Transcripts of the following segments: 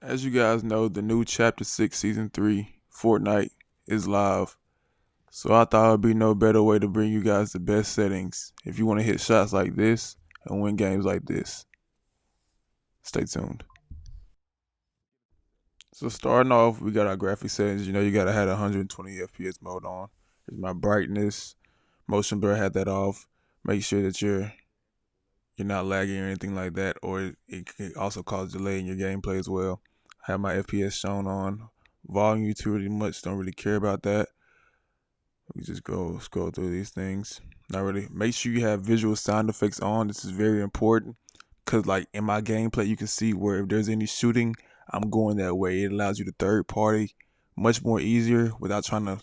As you guys know, the new Chapter 6 Season 3 Fortnite is live. So I thought it would be no better way to bring you guys the best settings if you want to hit shots like this and win games like this. Stay tuned. So starting off, we got our graphic settings. You know you gotta have 120 FPS mode on. Here's my brightness, motion blur, had that off. Make sure that you're not lagging or anything like that, or it can also cause delay in your gameplay as well. I have my FPS shown on. Volume too really much, don't really care about that. We just go scroll through these things. Not really. Make sure you have visual sound effects on. This is very important because like in my gameplay, you can see where if there's any shooting, I'm going that way. It allows you to third party much more easier without trying to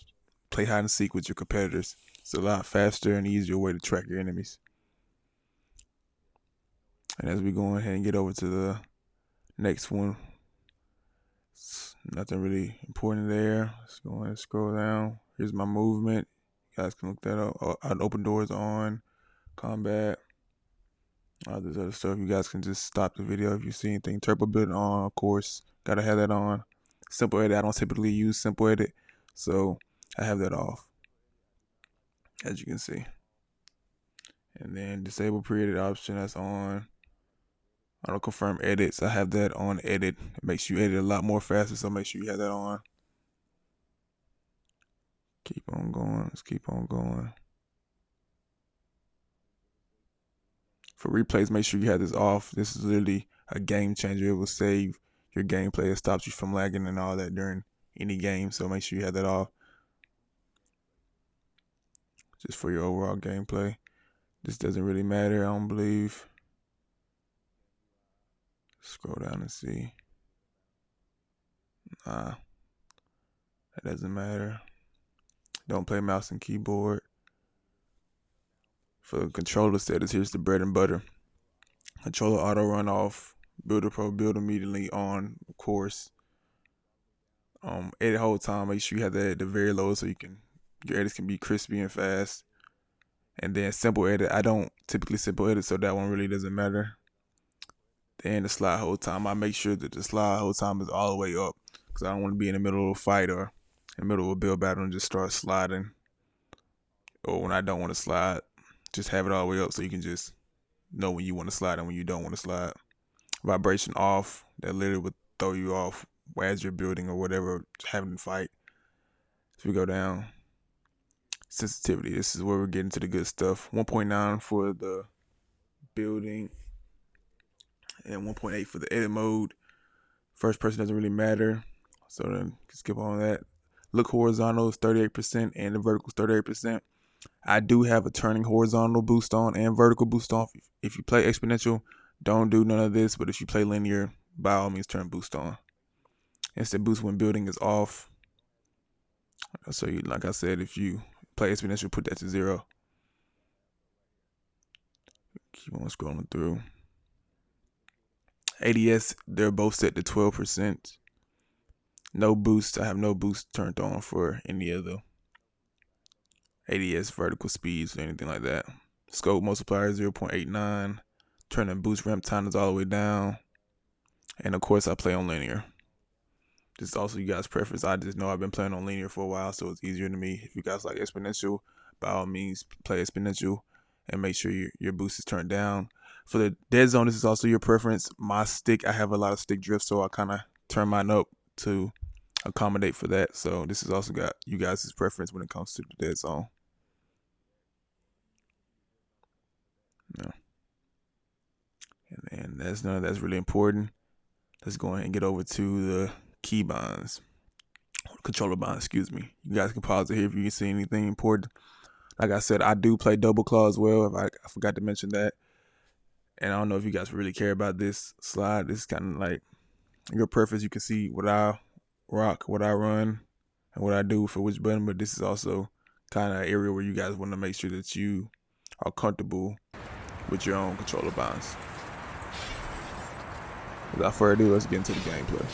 play hide and seek with your competitors. It's a lot faster and easier way to track your enemies. And as we go ahead and get over to the next one, nothing really important there. Let's go ahead and scroll down. Here's my movement. You guys can look that up. Open doors on, combat, all this other stuff. You guys can just stop the video if you see anything. Turbo build on, of course. Gotta have that on. Simple edit. I don't typically use simple edit, so I have that off, as you can see. And then disable pre-edit option, that's on. Auto confirm edits, I have that on edit. It makes you edit a lot more faster, so make sure you have that on. Keep on going. Let's keep on going. For replays, make sure you have this off. This is literally a game changer. It will save your gameplay. It stops you from lagging and all that during any game, so make sure you have that off. Just for your overall gameplay. This doesn't really matter, I don't believe. Scroll down and see. Nah, that doesn't matter. Don't play mouse and keyboard. For the controller status, here's the bread and butter. Controller auto run off. Builder Pro build immediately on, of course. Edit whole time. Make sure you have that at the very low so your edits can be crispy and fast. And then simple edit. I don't typically simple edit, so that one really doesn't matter. Then the slide hold time, I make sure that the slide hold time is all the way up because I don't want to be in the middle of a fight or in the middle of a build battle and just start sliding. Or when I don't want to slide, just have it all the way up so you can just know when you want to slide and when you don't want to slide. Vibration off, that literally would throw you off as you're building or whatever, having to fight. So we go down. Sensitivity, this is where we're getting to the good stuff. 1.9 for the building and 1.8 for the edit mode. First person doesn't really matter, so then skip on that. Look horizontal is 38% and the vertical is 38%. I do have a turning horizontal boost on and vertical boost off. If you play exponential, don't do none of this, but if you play linear, by all means turn boost on. Instant boost when building is off. So like I said, if you play exponential, put that to 0. Keep on scrolling through. ADS, they're both set to 12%. No boost. I have no boost turned on for any of the ADS vertical speeds or anything like that. Scope multiplier 0.89. Turning boost ramp time is all the way down. And of course I play on linear. This is also you guys' preference. I just know I've been playing on linear for a while, so it's easier to me. If you guys like exponential, by all means play exponential and make sure your boost is turned down. For the dead zone, this is also your preference. My stick, I have a lot of stick drift, so I kind of turn mine up to accommodate for that. So this has also got you guys' preference when it comes to the dead zone. No. And then that's none of that's really important. Let's go ahead and get over to the key binds. Controller binds, excuse me. You guys can pause it here if you can see anything important. Like I said, I do play double claw as well. I forgot to mention that. And I don't know if you guys really care about this slide. This is kind of like your preference. You can see what I rock, what I run, and what I do for which button. But this is also kind of an area where you guys want to make sure that you are comfortable with your own controller binds. Without further ado, let's get into the gameplay.